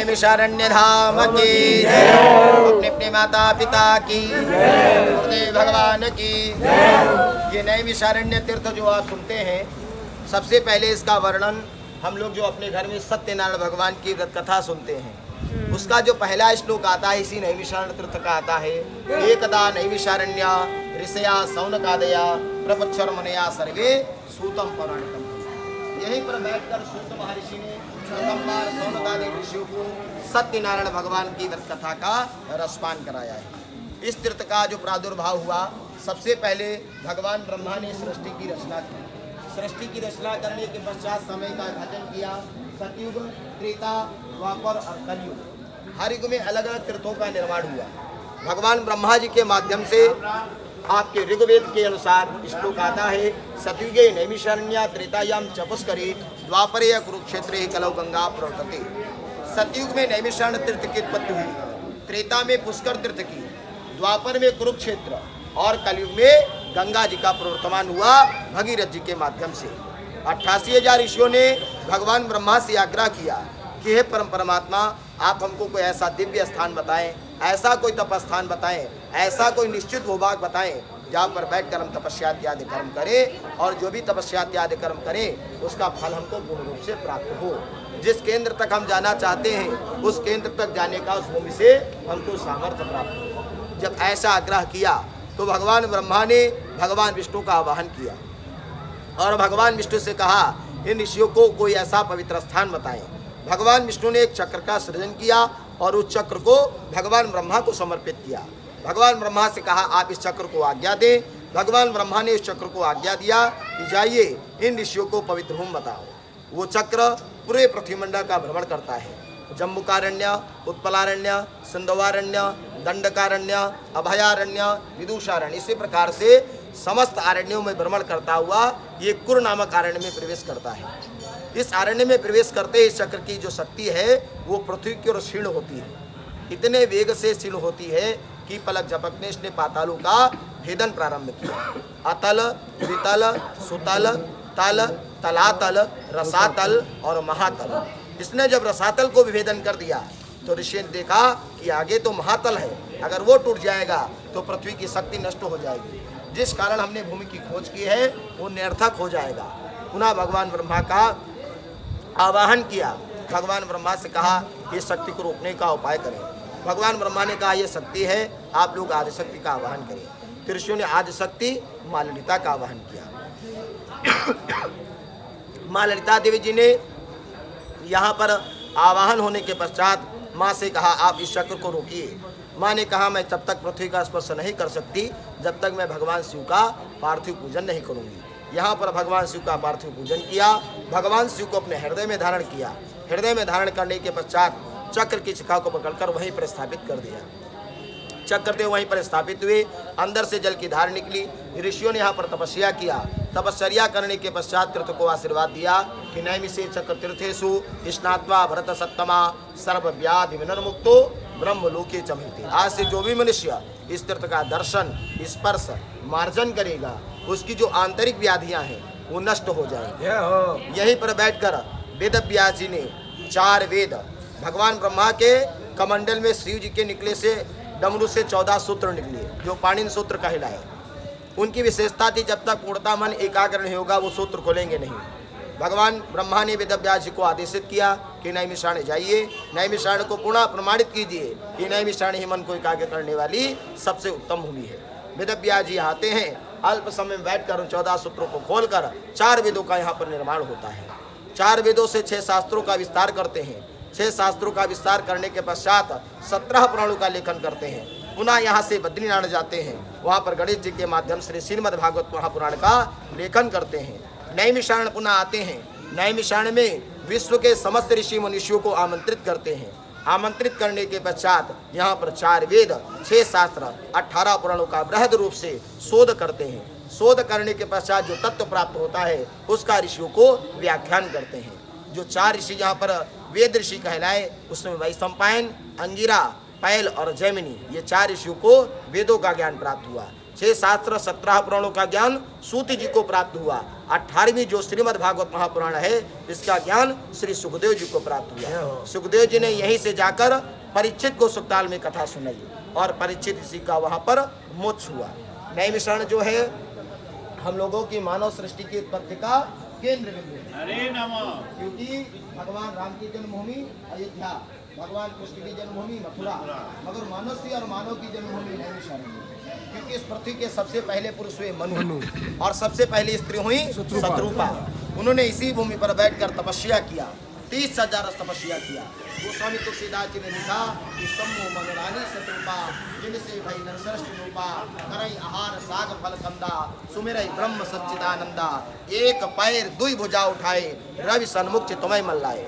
नैमिषारण्य धाम की, अपने अपने माता पिता की, गुरुदेव भगवान की। ये नैमिषारण्य तीर्थ जो आप सुनते हैं, सबसे पहले इसका वर्णन हम लोग जो अपने घर में सत्यनारायण भगवान की व्रत कथा सुनते हैं, उसका जो पहला श्लोक आता है इसी नैमिषारण्य तीर्थ का आता है। एकदा नैमिषारण्य ऋषया सौनकादया प्रपच्छर्मणया सर्वे सूतम पौराणिकम। यहीं पर बैठकर सूत महर्षि ने प्रथम बार सौनकादि ऋषियों को सत्यनारायण भगवान की व्रत कथा का रसपान कराया है। इस तीर्थ का जो प्रादुर्भाव हुआ, सबसे पहले भगवान ब्रह्मा ने सृष्टि की रचना की। सृष्टि की रचना करने के पश्चात समय का विभाजन किया। सतयुग, त्रेता, द्वापर और कलयुग, हर युग में अलग अलग तीर्थों का निर्माण हुआ। भगवान ब्रह्मा जी के माध्यम से आपके ऋग्वेद के अनुसार श्लोक आता है, सतयुगे नैमिषारण्य त्रेतायाम चपुष्करी द्वापरे कुरुक्षेत्रे कलौ गंगा प्रवर्तते। सतयुग में नैमिषारण्य तीर्थ की उत्पत्ति हुई, त्रेता में पुष्कर तीर्थ की, द्वापर में कुरुक्षेत्र और कलयुग में गंगा जी का प्रवर्तमान हुआ भगीरथ जी के माध्यम से। 88,000 ऋषियों ने भगवान ब्रह्मा से आग्रह किया कि हे परम परमात्मा, आप हमको कोई ऐसा दिव्य स्थान बताएं, ऐसा कोई तपस्थान बताएं, ऐसा कोई निश्चित भूभाग बताएं जहाँ पर बैठकर हम तपस्या इत्यादि कर्म करें, और जो भी तपस्या इत्यादि कर्म करें उसका फल हमको पूर्ण रूप से प्राप्त हो। जिस केंद्र तक हम जाना चाहते हैं उस केंद्र तक जाने का उस भूमि से हमको सामर्थ्य प्राप्त हो। जब ऐसा आग्रह किया तो भगवान ब्रह्मा ने भगवान विष्णु का आवाहन किया और भगवान विष्णु से कहा, इन ऋषियों को कोई ऐसा पवित्र स्थान बताएं। भगवान विष्णु ने एक चक्र का सृजन किया और उस चक्र को भगवान ब्रह्मा को समर्पित किया। भगवान ब्रह्मा से कहा, आप इस चक्र को आज्ञा दें। भगवान ब्रह्मा ने इस चक्र को आज्ञा दिया कि जाइए इन ऋषियों को पवित्र भूमि बताओ। वो चक्र पूरे पृथ्वीमंडल का भ्रमण करता है। जम्बुकारण्य, उत्पलारण्य, सिंधवारण्य, दंडकारण्य, अभयारण्य, विदुषारण्य, इसी प्रकार से समस्त आरण्यों में भ्रमण करता हुआ ये कुर नामक आरण्य में प्रवेश करता है। इस आरण्य में प्रवेश करते ही इस चक्र की जो शक्ति है वो पृथ्वी की ओर क्षीण होती है। इतने वेग से क्षीण होती है कि पलक झपकने इसने पातालों का भेदन प्रारंभ किया। अतल, वितल, सुतल, तल, तलातल, रसातल और महातल। इसने जब रसातल को विभेदन कर दिया तो ऋषि ने देखा कि आगे तो महातल है, अगर वो टूट जाएगा तो पृथ्वी की शक्ति नष्ट हो जाएगी। जिस कारण हमने भूमि की खोज की है वो निरर्थक हो जाएगा। पुनः भगवान ब्रह्मा का आवाहन किया। भगवान ब्रह्मा से कहा, ये शक्ति को रोकने का उपाय करें। भगवान ब्रह्मा ने कहा, ये शक्ति है, आप लोग आदिशक्ति का आवाहन करें। ऋषियों ने आदिशक्ति माँ ललिता का आवाहन किया। माँ ललिता देवी जी ने यहाँ पर आवाहन होने के पश्चात माँ से कहा, आप इस चक्र को रोकिए। माँ ने कहा, मैं तब तक पृथ्वी का स्पर्श नहीं कर सकती जब तक मैं भगवान शिव का पार्थिव पूजन नहीं करूँगी। यहाँ पर भगवान शिव का पार्थिव पूजन किया। भगवान शिव को अपने हृदय में धारण किया। हृदय में धारण करने के पश्चात चक्र की शिखा को पकड़कर वहीं पर स्थापित कर दिया। चक्र वहीं पर स्थापित हुए। अंदर से जल की धार निकली। ऋषियों ने यहाँ पर तपस्या किया। तपस्या करने के पश्चात तीर्थ को आशीर्वाद दिया कि नैमिषे चक्र तीर्थेषु स्नात्वा भरत सत्तमा सर्व व्याधि विनिर्मुक्तो ब्रह्मलोके चमयते। आज से जो भी मनुष्य इस तीर्थ का दर्शन, स्पर्श, मार्जन करेगा उसकी जो आंतरिक व्याधियां हैं वो नष्ट हो जाएंगी। यहीं पर बैठकर वेद व्यास जी ने 4 वेद भगवान ब्रह्मा के कमंडल में शिव जी के निकले से डमरू से 14 सूत्र निकले जो पाणिनि सूत्र कहलाए। उनकी विशेषता थी, जब तक पूर्णता मन एकाग्र नहीं होगा वो सूत्र खोलेंगे नहीं। भगवान ब्रह्मा ने वेद व्यास जी को आदेशित किया कि नैमिषारण्य जाइए, नैमिषारण्य को पुनः प्रमाणित कीजिए कि नैमिषारण्य ही मन को एकाग्र करने वाली सबसे उत्तम भूमि है। वेद व्यास जी आते हैं, अल्प समय में बैठकर उन 14 सूत्रों को खोलकर 4 वेदों का यहाँ पर निर्माण होता है। 4 वेदों से 6 शास्त्रों का विस्तार करते हैं। 6 शास्त्रों का विस्तार करने के पश्चात 17 पुराणों का लेखन करते हैं। पुनः यहाँ से बद्रीनाथ जाते हैं, वहाँ पर गणेश जी के माध्यम से श्रीमद् भागवत महापुराण का लेखन करते हैं। नैमिषारण्य पुनः आते हैं। नैमिषारण्य में विश्व के समस्त ऋषि मनुष्यों को आमंत्रित करते हैं। आमंत्रित करने के पश्चात यहाँ पर 4 वेद, 6 शास्त्र, 18 पुराणों का बृहद रूप से शोध करते हैं। शोध करने के पश्चात जो तत्व प्राप्त होता है उसका ऋषियों को व्याख्यान करते हैं। जो 4 ऋषि यहाँ पर वेद ऋषि कहलाए उसमें वैशंपायन, अंगिरा, पैल और जैमिनी, ये 4 ऋषियों को वेदों का ज्ञान प्राप्त हुआ। 6 शास्त्र 17 पुराणों का ज्ञान सूत जी को प्राप्त हुआ। 18वीं जो श्रीमद् भागवत महापुराण है इसका ज्ञान श्री सुखदेव जी को प्राप्त हुआ। सुखदेव जी ने यहीं से जाकर परीक्षित को सुखताल में कथा सुनाई और परीक्षित इसी का वहाँ पर मोक्ष हुआ। नैमिषारण्य जो है हम लोगों की मानव सृष्टि की उत्पत्ति का केंद्र बिंदु है। हरे नमः। क्योंकि भगवान राम की जन्मभूमि अयोध्या, भगवान कृष्ण की जन्मभूमि मथुरा, मगर मनुष्य और मानव की जन्मभूमि नैमिषारण्य। क्योंकि इस पृथ्वी के सबसे पहले पुरुष हुए मनु और सबसे पहली स्त्री हुई शत्रुपा। उन्होंने इसी भूमि पर बैठकर तपस्या किया, 30,000 तपस्या किया। गोस्वामी तुलसीदास जी ने लिखा कि सम्मो मनरानी शत्रुपा जिनसे भई नरश्रेष्ठ रूपा करई आहार साग फल कंदा सुमिरई ब्रह्म सच्चिदानंदा एक पैर दुई भुजा उठाए रवि सन्मुख तुम्हें मल्लाए।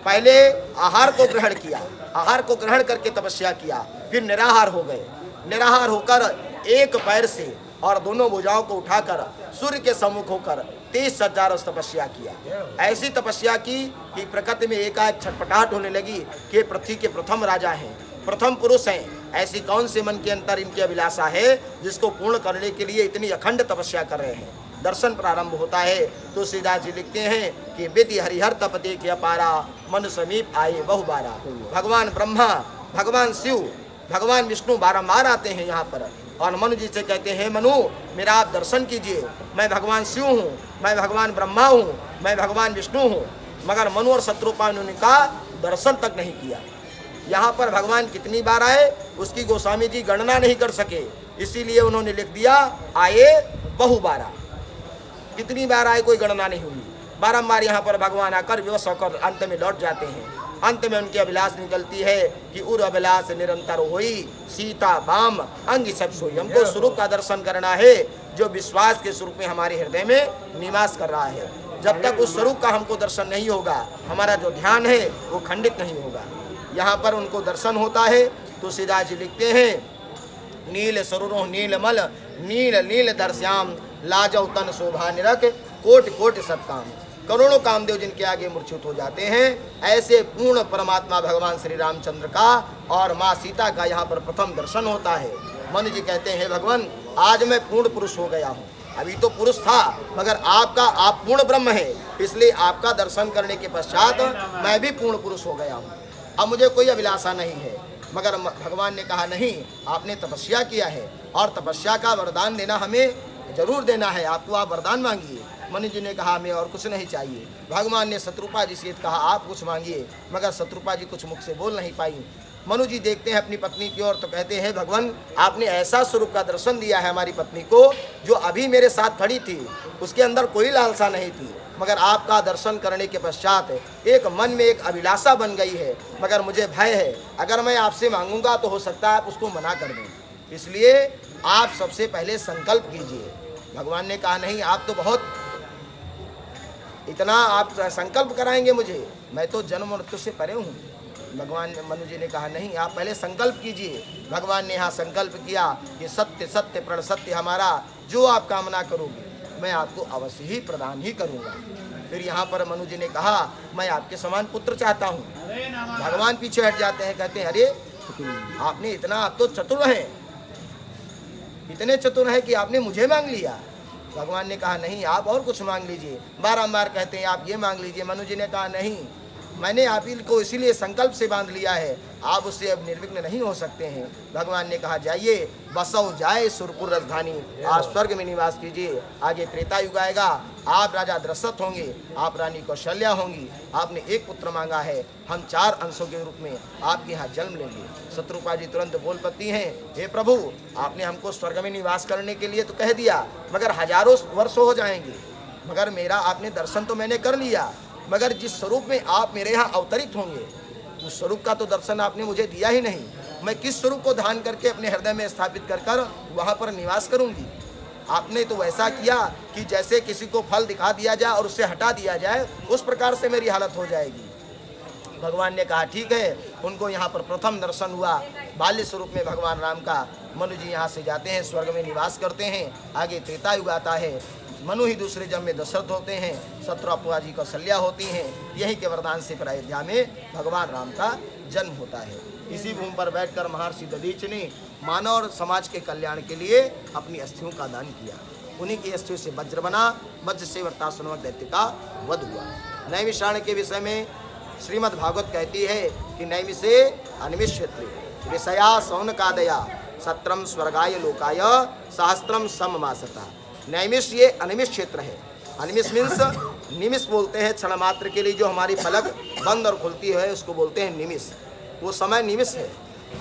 पहले आहार को ग्रहण किया, आहार को ग्रहण करके तपस्या किया, फिर निराहार हो गए। निराहार होकर एक पैर से और दोनों भुजाओं को उठाकर सूर्य के सम्मुख होकर 30,000 तपस्या किया। ऐसी तपस्या की कि प्रकृति में एकाएक छटपटाहट होने लगी कि पृथ्वी के प्रथम राजा हैं, प्रथम पुरुष हैं। ऐसी कौन से मन के अंतर इनकी अभिलाषा है जिसको पूर्ण करने के लिए इतनी अखंड तपस्या कर रहे हैं। दर्शन प्रारंभ होता है तो तुलसीदास जी लिखते हैं कि विधि हरिहर तप देख अपारा मन समीप आए बहुबारा। भगवान ब्रह्मा, भगवान शिव, भगवान विष्णु बारंबार आते हैं यहाँ पर और मनु जी से कहते हैं मनु मेरा आप दर्शन कीजिए, मैं भगवान शिव हूँ, मैं भगवान ब्रह्मा हूँ, मैं भगवान विष्णु हूँ। मगर मनु और शत्रुपा उन्होंने कहा दर्शन तक नहीं किया। यहाँ पर भगवान कितनी बार आए उसकी गोस्वामी जी गणना नहीं कर सके, इसीलिए उन्होंने लिख दिया आए बहुबारा। कितनी बार आए कोई गणना नहीं हुई। बारंबार यहाँ पर भगवान आकर विवश होकर अंत में लौट जाते हैं। अंत में उनकी अभिलाष निकलती है कि उर अभिलाष निरंतर होई सीता बाम अंग सब सोई। हमको स्वरूप का दर्शन करना है जो विश्वास के स्वरूप में हमारे हृदय में निवास कर रहा है। जब तक उस स्वरूप का हमको दर्शन नहीं होगा हमारा जो ध्यान है वो खंडित नहीं होगा। यहाँ पर उनको दर्शन होता है। तुलसीदास जी लिखते हैं नील सरुरो नीलमल नील नील दर्श्याम लाजौ तन शोभा निरख कोट कोट सत्काम। करोड़ों कामदेव जिनके आगे मूर्छित हो जाते हैं। ऐसे पूर्ण परमात्मा भगवान श्री रामचंद्र का और माँ सीता का यहाँ पर प्रथम दर्शन होता है। मनु जी कहते हैं भगवान आज मैं पूर्ण पुरुष हो गया हूँ। अभी तो पुरुष था मगर आप पूर्ण ब्रह्म है, इसलिए आपका दर्शन करने के पश्चात मैं भी पूर्ण पुरुष हो गया हूँ। अब मुझे कोई अभिलाषा नहीं है। मगर भगवान ने कहा नहीं, आपने तपस्या किया है और तपस्या का वरदान देना हमें जरूर देना है, आपको आप वरदान मांगिए। मनु जी ने कहा हमें और कुछ नहीं चाहिए। भगवान ने शत्रुपा जी से कहा आप कुछ मांगिए, मगर शत्रुपा जी कुछ मुख से बोल नहीं पाई। मनु जी देखते हैं अपनी पत्नी की ओर तो कहते हैं भगवान आपने ऐसा स्वरूप का दर्शन दिया है हमारी पत्नी को जो अभी मेरे साथ खड़ी थी, उसके अंदर कोई लालसा नहीं थी, मगर आपका दर्शन करने के पश्चात एक मन में एक अभिलाषा बन गई है। मगर मुझे भय है अगर मैं आपसे मांगूंगा तो हो सकता है आप उसको मना कर दें, इसलिए आप सबसे पहले संकल्प कीजिए। भगवान ने कहा नहीं, आप तो बहुत इतना आप संकल्प कराएंगे मुझे, मैं तो जन्म मृत्यु से परे हूँ। भगवान मनु जी ने कहा नहीं, आप पहले संकल्प कीजिए। भगवान ने यहाँ संकल्प किया कि सत्य सत्य प्रण सत्य हमारा जो आप कामना करोगे मैं आपको अवश्य ही प्रदान ही करूँगा। फिर यहाँ पर मनु जी ने कहा मैं आपके समान पुत्र चाहता हूँ। भगवान पीछे हट जाते हैं, कहते हैं अरे आपने इतना, आप तो चतुर हैं, इतने चतुर हैं कि आपने मुझे मांग लिया। भगवान ने कहा नहीं, आप और कुछ मांग लीजिए। बारंबार कहते हैं आप ये मांग लीजिए। मनु जी ने कहा नहीं, मैंने आप ही को इसीलिए संकल्प से बांध लिया है, आप उससे अब निर्विघ्न नहीं हो सकते हैं। भगवान ने कहा जाइए बसौ जाए सुरपुर राजधानी, आप स्वर्ग में निवास कीजिए। आगे त्रेता युग आएगा, आप राजा दशरथ होंगे, आप रानी कौशल्या होंगी। आपने एक पुत्र मांगा है, हम 4 अंशों के रूप में आपके यहाँ जन्म लेंगे। शत्रुपा जी तुरंत बोल पड़ती हैं हे प्रभु आपने हमको स्वर्ग में निवास करने के लिए तो कह दिया, मगर हजारों वर्ष हो जाएंगे, मगर मेरा आपने दर्शन तो मैंने कर लिया, मगर जिस स्वरूप में आप मेरे यहाँ अवतरित होंगे उस स्वरूप का तो दर्शन आपने मुझे दिया ही नहीं। मैं किस स्वरूप को ध्यान करके अपने हृदय में स्थापित कर कर वहाँ पर निवास करूँगी। आपने तो वैसा किया कि जैसे किसी को फल दिखा दिया जाए और उससे हटा दिया जाए, उस प्रकार से मेरी हालत हो जाएगी। भगवान ने कहा ठीक है। उनको यहाँ पर प्रथम दर्शन हुआ बाल्य स्वरूप में भगवान राम का। मनु जी यहाँ से जाते हैं, स्वर्ग में निवास करते हैं। आगे त्रेता युग आता है, मनु ही दूसरे जन्म में दशरथ होते हैं, शत्रुपा जी कौशल्या होती हैं। यहीं के वरदान से फिर अयोध्या में भगवान राम का जन्म होता है। इसी भूमि पर बैठकर महर्षि दधीच ने मानव और समाज के कल्याण के लिए अपनी अस्थियों का दान किया। उन्हीं की अस्थियों से वज्र बना, वज्र से वृत्रासुर नामक दैत्य का वध हुआ। नैमिषारण्य के विषय में श्रीमद् भागवत कहती है कि नैमिषे अनिमिष क्षेत्रे विषया सौनकादया सत्रम स्वर्गाय लोकाय सहस्त्रम सममासता। नैमिष ये अनिमिष क्षेत्र है। अनिमिष मीन्स निमिष बोलते हैं क्षण मात्र के लिए जो हमारी पलक बंद और खुलती है उसको बोलते हैं निमिष। वो समय निमिष है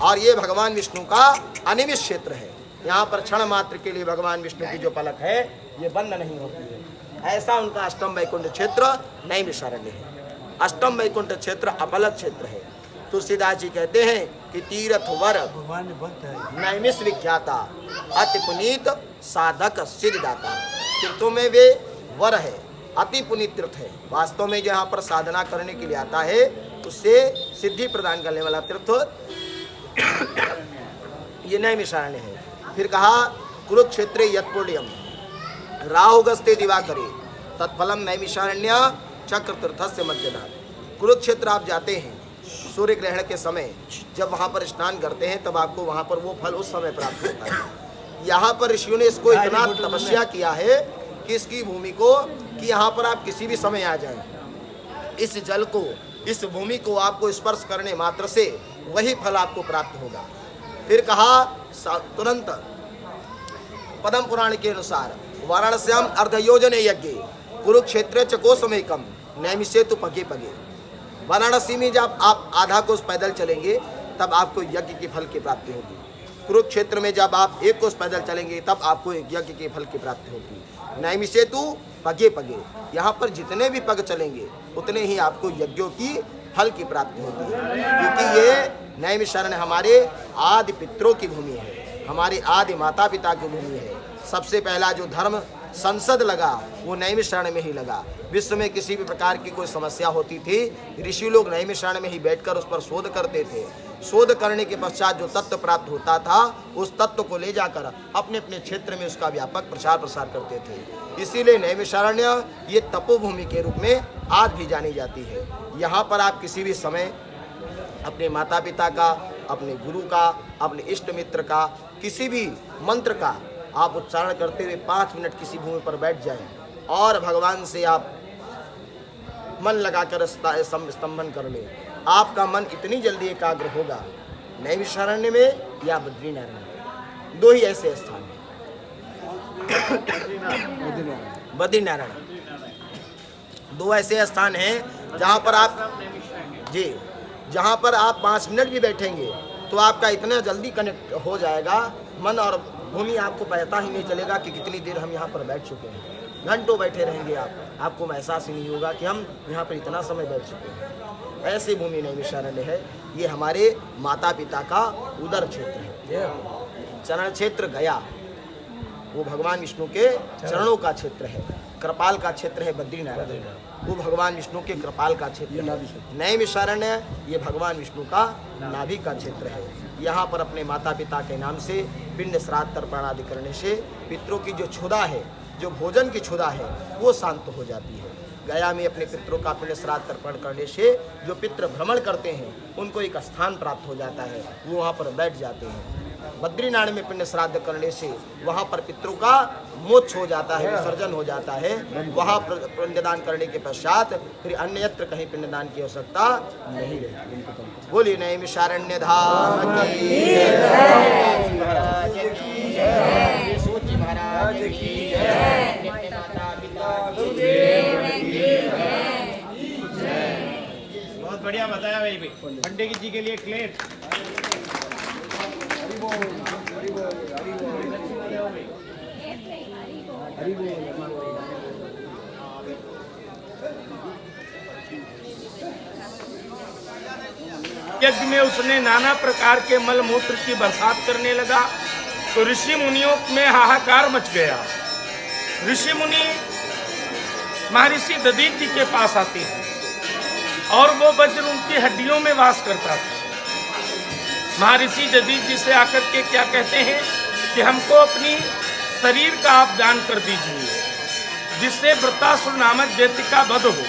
और ये भगवान विष्णु का अनिमिष क्षेत्र है। यहाँ पर क्षण मात्र के लिए भगवान विष्णु की जो पलक है ये बंद नहीं होती है। ऐसा उनका अष्टम वैकुंठ क्षेत्र नैमिषारण्य है। अष्टम वैकुंठ क्षेत्र अपलक क्षेत्र है। तुलसीदास जी कहते हैं कि तीर्थ वर नैमिष विख्याता अति पुनीत साधक सिद्धिदाता। तीर्थों में वे वर है, अति पुनीत तीर्थ है। वास्तव में जहाँ पर साधना करने के लिए आता है उससे सिद्धि प्रदान करने वाला तीर्थ ये नैमिषारण्य है। फिर कहा कुरुक्षेत्रे यत्पुण्यम राहुगस्ते दिवाकरे तत्फलम नैमिषारण्य चक्र तीर्थस्य मध्यनाथ। कुरुक्षेत्र आप जाते हैं सूर्य ग्रहण के समय, जब वहाँ पर स्नान करते हैं तब आपको वहाँ पर वो फल उस समय प्राप्त होता है। यहाँ पर ऋषियों ने इसको इतना तपस्या किया है कि इसकी भूमि को कि यहाँ पर आप किसी भी समय आ जाएं, इस जल को, इस भूमि को आपको स्पर्श करने मात्र से वही फल आपको प्राप्त होगा। फिर कहा तुरंत पद्म पुराण के अनुसार वाराणस्याम अर्धयोजने यज्ञ कुरुक्षेत्र च कोसमेकम नैमिषे तु पगे पगे। वाराणसी में जब आप आधा कोस पैदल चलेंगे तब आपको यज्ञ के फल की प्राप्ति होगी। कुरुक्षेत्र में जब आप एक कोस पैदल चलेंगे तब आपको एक यज्ञ के फल की प्राप्ति होगी। नैमिषे तु पगे पगे, यहाँ पर जितने भी पग चलेंगे उतने ही आपको यज्ञों की फल की प्राप्ति होगी। क्योंकि ये नैमिषारण्य हमारे आदि पितरों की भूमि है, हमारे आदि माता पिता की भूमि है। सबसे पहला जो धर्म संसद लगा वो नैमिषारण्य में ही लगा। विश्व में किसी भी प्रकार की कोई समस्या होती थी, ऋषि लोग नैमिषारण्य में ही बैठकर उस पर शोध करते थे। शोध करने के पश्चात जो तत्व प्राप्त होता था उस तत्व को ले जाकर अपने अपने क्षेत्र में उसका व्यापक प्रचार प्रसार करते थे। इसीलिए नैमिषारण्य ये तपोभूमि के रूप में आज भी जानी जाती है। यहाँ पर आप किसी भी समय अपने माता पिता का, अपने गुरु का, अपने इष्ट मित्र का, किसी भी मंत्र का आप उच्चारण करते हुए 5 मिनट किसी भूमि पर बैठ जाएं और भगवान से आप मन लगाकर स्तंभन कर लें। आपका मन इतनी जल्दी एकाग्र होगा। नैमिषारण्य में या बद्रीनारायण में, 2 ही ऐसे स्थान हैं। बद्रीनारायण 2 ऐसे स्थान हैं जहाँ पर आप जी जहाँ पर आप 5 मिनट भी बैठेंगे तो आपका इतना जल्दी कनेक्ट हो जाएगा मन और भूमि, आपको पता ही नहीं चलेगा कि कितनी देर हम यहाँ पर बैठ चुके हैं। घंटों बैठे रहेंगे आपको महसूस ही नहीं होगा कि हम यहाँ पर इतना समय बैठ चुके हैं। ऐसी भूमि नैमिषारण्य है। ये हमारे माता पिता का उदर क्षेत्र है। चरण क्षेत्र गया वो भगवान विष्णु के चरणों का क्षेत्र है। कृपाल का क्षेत्र है बद्रीनारायण, वो भगवान विष्णु के कृपाल का क्षेत्र है। नैमिषारण्य ये भगवान विष्णु का नाभि का क्षेत्र है। यहाँ पर अपने माता पिता के नाम से पिंड श्राद्ध तर्पण आदि करने से पितरों की जो क्षुधा है, जो भोजन की क्षुधा है, वो शांत हो जाती है। गया में अपने पितरों का पिंड श्राद्ध तर्पण करने से जो पितृ भ्रमण करते हैं उनको एक स्थान प्राप्त हो जाता है, वो वहाँ पर बैठ जाते हैं। बद्रीनारायण में पिंड श्राद्ध करने से वहाँ पर पितरों का मोक्ष हो जाता है, विसर्जन हो जाता है। वहाँ पिंडदान करने के पश्चात फिर अन्यत्र कहीं पिंडदान की आवश्यकता नहीं रहती। बोलिए नैमिषारण्य धाम की जय, सूची महाराज की जय, माता पिता की जय। बहुत बढ़िया बताया भाई। पंडित जी के लिए क्लेट। यज्ञ में उसने नाना प्रकार के मल मूत्र की बरसात करने लगा तो ऋषि मुनियों में हाहाकार मच गया। ऋषि मुनि महर्षि दधीच जी के पास आते हैं और वो वज्र उनकी हड्डियों में वास करता था। महर्षि दधीच जी से आकर के क्या कहते हैं कि हमको अपनी शरीर का आप दान कर दीजिए जिससे वृत्रासुर नामक दैत्य का वध हो।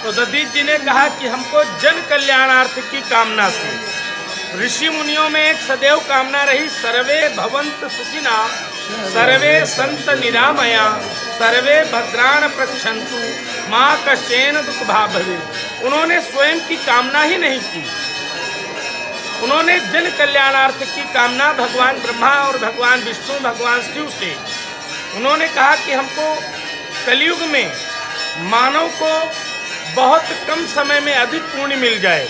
तो दधीच जी ने कहा कि हमको जन कल्याणार्थ की कामना से, ऋषि मुनियों में एक सदैव कामना रही, सर्वे भवंत सुखिना, सर्वे संत निरामया, सर्वे भद्राण प्रक्षन्तु, माँ कश्चन दुख भाभवे। उन्होंने स्वयं की कामना ही नहीं की, उन्होंने जन कल्याणार्थ की कामना भगवान ब्रह्मा और भगवान विष्णु भगवान शिव से। उन्होंने कहा कि हमको कलयुग में मानव को बहुत कम समय में अधिक पुण्य मिल जाए,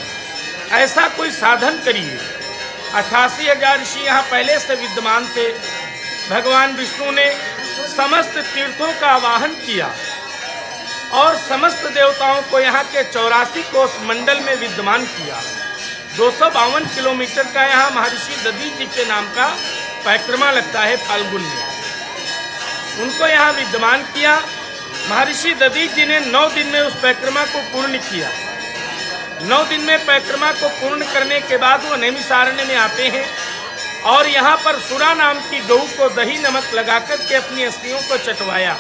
ऐसा कोई साधन करिए। 88,000 ऋषि यहाँ पहले से विद्यमान थे। भगवान विष्णु ने समस्त तीर्थों का आवाहन किया और समस्त देवताओं को यहाँ के 84 कोस मंडल में विद्यमान किया। 252 किलोमीटर का यहाँ महर्षि दधीच जी के नाम का परिक्रमा लगता है फाल्गुन में, उनको यहाँ विद्यमान किया। महर्षि दधीच जी ने 9 दिन में उस परिक्रमा को पूर्ण किया। 9 दिन में परिक्रमा को पूर्ण करने के बाद वो नैमिषारण्य में आते हैं और यहाँ पर सुरा नाम की गऊ को दही नमक लगाकर के अपनी अस्थियों को चटवाया।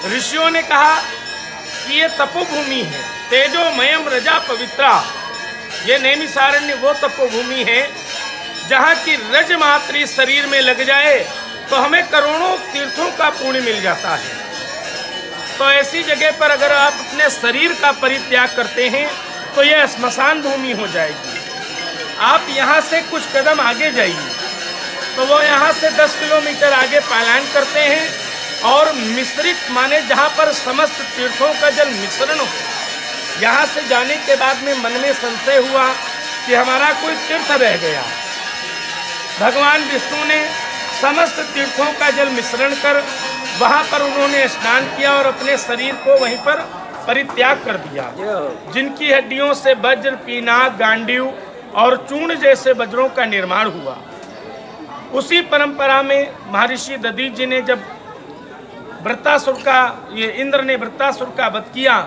ऋषियों ने कहा कि ये तपोभूमि है, तेजोमयम रजा पवित्रा। ये नैमिषारण्य वो तपोभूमि है जहाँ की रज मात्री शरीर में लग जाए तो हमें करोड़ों तीर्थों का पुण्य मिल जाता है। तो ऐसी जगह पर अगर आप अपने शरीर का परित्याग करते हैं तो यह स्मशान भूमि हो जाएगी। आप यहाँ से कुछ कदम आगे जाइए तो वो यहाँ से 10 किलोमीटर आगे पलायन करते हैं और मिश्रित माने जहाँ पर समस्त तीर्थों का जल मिश्रण हो। यहाँ से जाने के बाद में मन में संशय हुआ कि हमारा कोई तीर्थ रह गया। भगवान विष्णु ने समस्त तीर्थों का जल मिश्रण कर वहाँ पर उन्होंने स्नान किया और अपने शरीर को वहीं पर परित्याग कर दिया। जिनकी हड्डियों से वज्र, पीनाक, गांडीव और चूर्ण जैसे वज्रों का निर्माण हुआ। उसी परंपरा में महर्षि दधीच जी ने जब वृत्तासुर का, ये इंद्र ने वृत्तासुर का वध किया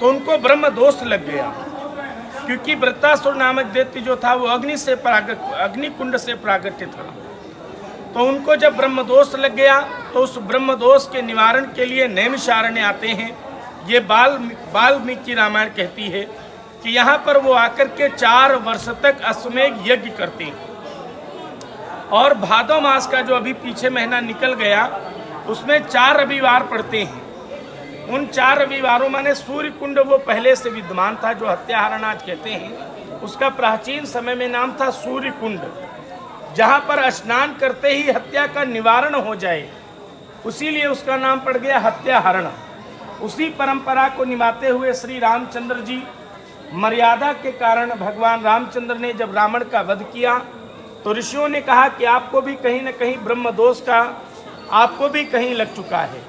तो उनको ब्रह्म दोष लग गया, क्योंकि वृत्तासुर नामक दैत्य जो था वो अग्निकुंड से प्रागट्य था। तो उनको जब ब्रह्म दोष लग गया तो उस ब्रह्म दोष के निवारण के लिए नैमिषारण्य आते हैं। ये वाल्मीकि रामायण कहती है कि यहाँ पर वो आकर के 4 वर्ष तक अश्वमेध यज्ञ करते हैं और भादो मास का जो अभी पीछे महीना निकल गया उसमें 4 रविवार पड़ते हैं। उन 4 रविवारों माने सूर्य कुंड वो पहले से विद्यमान था, जो हत्याहरण आज कहते हैं, उसका प्राचीन समय में नाम था सूर्य कुंड, जहाँ पर स्नान करते ही हत्या का निवारण हो जाए, उसीलिए उसका नाम पड़ गया हत्याहरण। उसी परंपरा को निभाते हुए श्री रामचंद्र जी मर्यादा के कारण भगवान रामचंद्र ने जब रावण का वध किया तो ऋषियों ने कहा कि आपको भी कहीं न कहीं ब्रह्म दोष का आपको भी कहीं लग चुका है,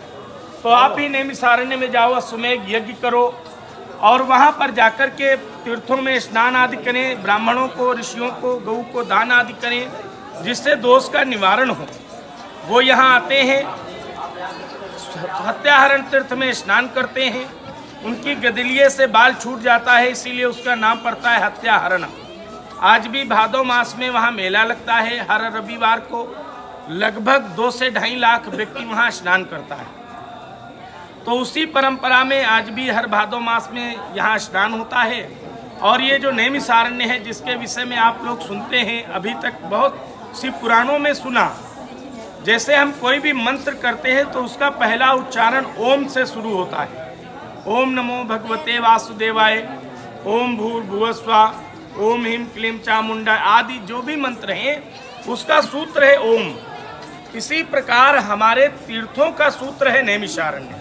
तो आप ही नैमिषारण्य में जाओ, अश्वमेध यज्ञ करो और वहाँ पर जाकर के तीर्थों में स्नान आदि करें, ब्राह्मणों को, ऋषियों को, गऊ को दान आदि करें, जिससे दोष का निवारण हो। वो यहाँ आते हैं, हत्याहरण तीर्थ में स्नान करते हैं, उनकी गदलिये से बाल छूट जाता है, इसीलिए उसका नाम पड़ता है हत्याहरण। आज भी भादो मास में वहाँ मेला लगता है। हर रविवार को लगभग 2 से 2.5 लाख व्यक्ति वहाँ स्नान करता है। तो उसी परंपरा में आज भी हर भादो मास में यहाँ स्नान होता है। और ये जो नैमिषारण्य है जिसके विषय में आप लोग सुनते हैं, अभी तक बहुत सी पुराणों में सुना, जैसे हम कोई भी मंत्र करते हैं तो उसका पहला उच्चारण ओम से शुरू होता है। ओम नमो भगवते वासुदेवाय, ओम भूर्भुवः स्वः, ओम ह्रीं क्लीं चामुंडा आदि जो भी मंत्र हैं उसका सूत्र है ओम। इसी प्रकार हमारे तीर्थों का सूत्र है नैमिषारण्य।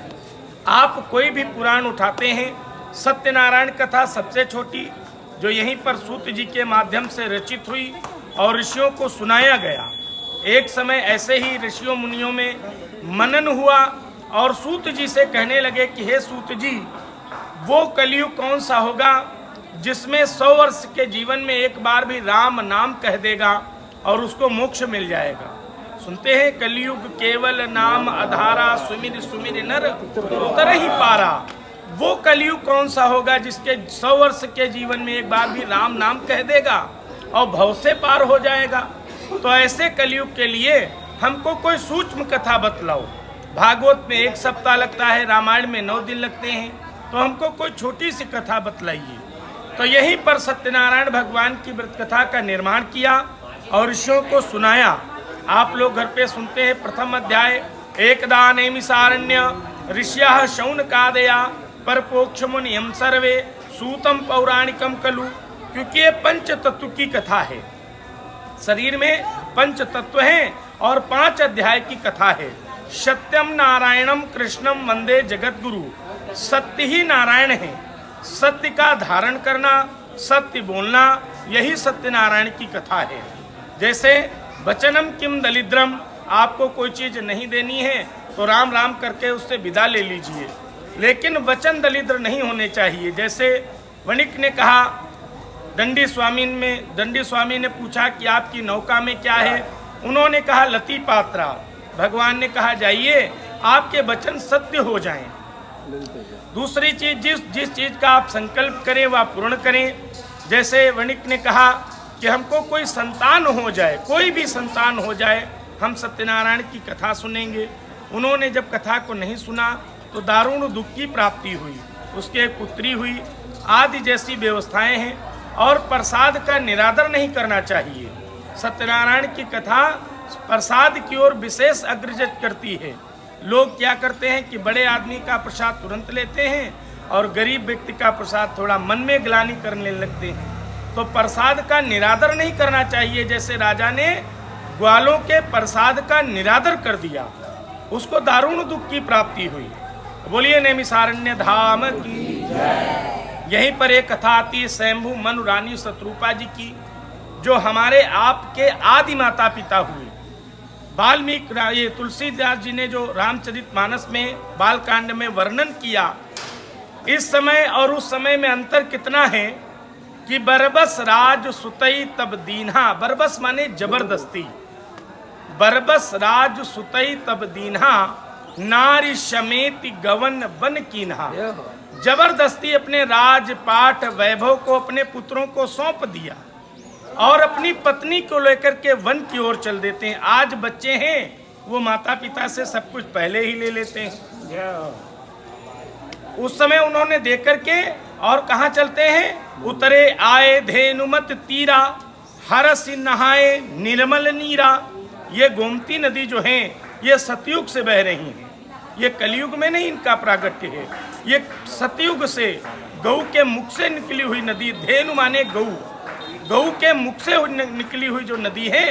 आप कोई भी पुराण उठाते हैं, सत्यनारायण कथा सबसे छोटी, जो यहीं पर सूत जी के माध्यम से रचित हुई और ऋषियों को सुनाया गया। एक समय ऐसे ही ऋषियों मुनियों में मनन हुआ और सूत जी से कहने लगे कि हे सूत जी, वो कलयुग कौन सा होगा जिसमें 100 वर्ष के जीवन में एक बार भी राम नाम कह देगा और उसको मोक्ष मिल जाएगा। सुनते हैं, कलयुग केवल नाम आधारा, सुमिर सुमिर नर उतर ही पारा। वो कलयुग कौन सा होगा जिसके 100 वर्ष के जीवन में एक बार भी राम नाम कह देगा और भव से पार हो जाएगा। तो ऐसे कलयुग के लिए हमको कोई सूक्ष्म कथा बतलाओ। भागवत में 1 सप्ताह लगता है, रामायण में 9 दिन लगते हैं, तो हमको कोई छोटी सी कथा बतलाइए। तो यहीं पर सत्यनारायण भगवान की व्रत कथा का निर्माण किया और ऋषियों को सुनाया। आप लोग घर पे सुनते हैं। प्रथम अध्याय, एकदा नैमिषारण्य ऋष्यः शौनकादया परपोक्ष मुनियम सर्वे सूतम पौराणिकम कलु। क्योंकि ये पंच तत्व की कथा है, शरीर में पंच तत्व हैं और 5 अध्याय की कथा है। सत्यम नारायणम कृष्णम वंदे जगत गुरु। सत्य ही नारायण है, सत्य का धारण करना, सत्य बोलना, यही सत्यनारायण की कथा है। जैसे वचनम किम दलिद्रम, आपको कोई चीज नहीं देनी है तो राम राम करके उससे विदा ले लीजिए, लेकिन वचन दलिद्र नहीं होने चाहिए। जैसे वणिक ने कहा दंडी स्वामी ने पूछा कि आपकी नौका में क्या है, उन्होंने कहा लती पात्रा। भगवान ने कहा जाइए, आपके वचन सत्य हो जाएं। दूसरी चीज, जिस चीज का आप संकल्प करें वह पूर्ण करें। जैसे वणिक ने कहा कि हमको कोई संतान हो जाए, कोई भी संतान हो जाए, हम सत्यनारायण की कथा सुनेंगे। उन्होंने जब कथा को नहीं सुना तो दारुण दुख की प्राप्ति हुई, उसके एक पुत्री हुई आदि जैसी व्यवस्थाएं हैं। और प्रसाद का निरादर नहीं करना चाहिए। सत्यनारायण की कथा प्रसाद की ओर विशेष अग्रजत करती है। लोग क्या करते हैं कि बड़े आदमी का प्रसाद तुरंत लेते हैं और गरीब व्यक्ति का प्रसाद थोड़ा मन में ग्लानि करने लगते हैं। तो प्रसाद का निरादर नहीं करना चाहिए। जैसे राजा ने ग्वालों के प्रसाद का निरादर कर दिया, उसको दारुण दुख की प्राप्ति हुई। बोलिए नैमिषारण्य धाम की। यहीं पर एक कथा आती है स्वयंभू मनु रानी शत्रुपा जी की, जो हमारे आपके आदि माता पिता हुए। वाल्मीकि तुलसीदास जी ने जो रामचरितमानस में बालकांड में वर्णन किया, इस समय और उस समय में अंतर कितना है कि बरबस राज सुतई तब दीन्हा। बरबस माने जबरदस्ती। बरबस राज सुतई तब दीन्हा, नारी समेत गवन बन कीन्हा। जबरदस्ती अपने राजपाट वैभव को अपने पुत्रों को सौंप दिया और अपनी पत्नी को लेकर के वन की ओर चल देते हैं। आज बच्चे हैं, वो माता पिता से सब कुछ पहले ही ले लेते हैं। उस समय उन्होंने देख करके और कहाँ चलते हैं, उतरे आए धेनुमत तीरा, हरस नहाए निर्मल नीरा। ये गोमती नदी जो है ये सतयुग से बह रही है, ये कलयुग में नहीं इनका प्रागट्य है। ये सतयुग से गऊ के मुख से निकली हुई नदी, धेनु माने गऊ, गऊ के मुख से निकली हुई जो नदी है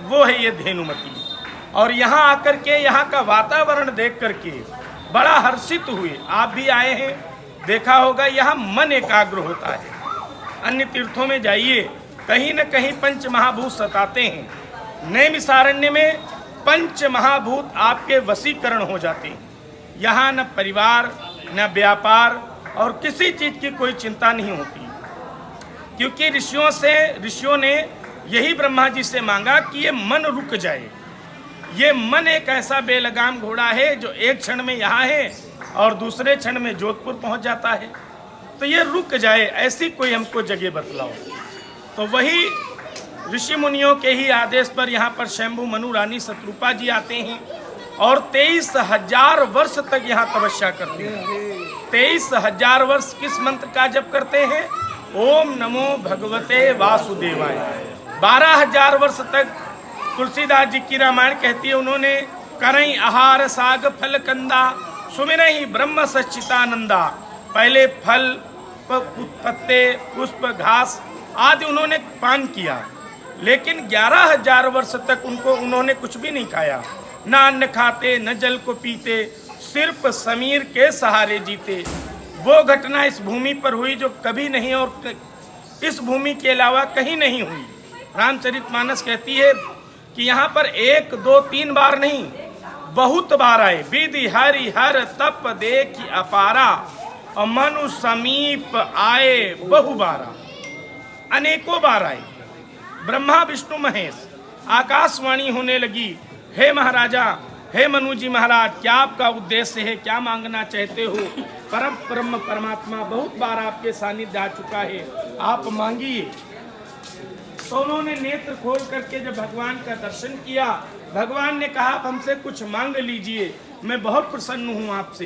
वो है ये धेनुमती। और यहाँ आकर के यहाँ का वातावरण देख करके बड़ा हर्षित हुए। आप भी आए हैं, देखा होगा, यहाँ मन एकाग्र होता है। अन्य तीर्थों में जाइए, कहीं न कहीं पंच महाभूत सताते हैं। नैमिषारण्य में पंच महाभूत आपके वशीकरण हो जाते हैं। यहाँ न परिवार न व्यापार और किसी चीज की कोई चिंता नहीं होती, क्योंकि ऋषियों ने यही ब्रह्मा जी से मांगा कि ये मन रुक जाए। ये मन एक ऐसा बेलगाम घोड़ा है जो एक क्षण में यहाँ है और दूसरे क्षण में जोधपुर पहुँच जाता है। तो ये रुक जाए, ऐसी कोई हमको जगह बतलाओ। तो वही ऋषि मुनियों के ही आदेश पर यहाँ पर स्वयंभू मनु रानी शत्रुपा जी आते हैं और 23,000 वर्ष तक यहाँ तपस्या करते हैं। 23,000 वर्ष किस मंत्र का जप करते हैं? ओम नमो भगवते वासुदेवाय। 12,000 वर्ष तक तुलसीदास जी की रामायण कहती है, उन्होंने करई आहार साग फल कंदा, सुमिरहि ब्रह्म सच्चितानंदा। पहले फल, पत्ते, पुष्प, घास आदि उन्होंने पान किया, लेकिन 11,000 वर्ष तक उन्होंने कुछ भी नहीं खाया। न अन्न खाते, न जल को पीते, सिर्फ समीर के सहारे जीते। वो घटना इस भूमि पर हुई जो कभी नहीं और इस भूमि के अलावा कहीं नहीं हुई। रामचरितमानस कहती है कि यहाँ पर 1, 2, 3 बार नहीं, बहुत बार आए। विधि हरि हर तप देखि अपारा, और मनु समीप आए बहु बारा। अनेकों बार आए। ब्रह्मा विष्णु महेश, आकाशवाणी होने लगी, हे महाराजा, हे मनु जी महाराज, क्या आपका उद्देश्य है, क्या मांगना चाहते हो? परम ब्रह्म परमात्मा बहुत बार आपके सानिध्य आ चुका है, आप मांगिए। तो उन्होंने नेत्र खोल करके जब भगवान का दर्शन किया, भगवान ने कहा, आप हमसे कुछ मांग लीजिए, मैं बहुत प्रसन्न हूँ आपसे।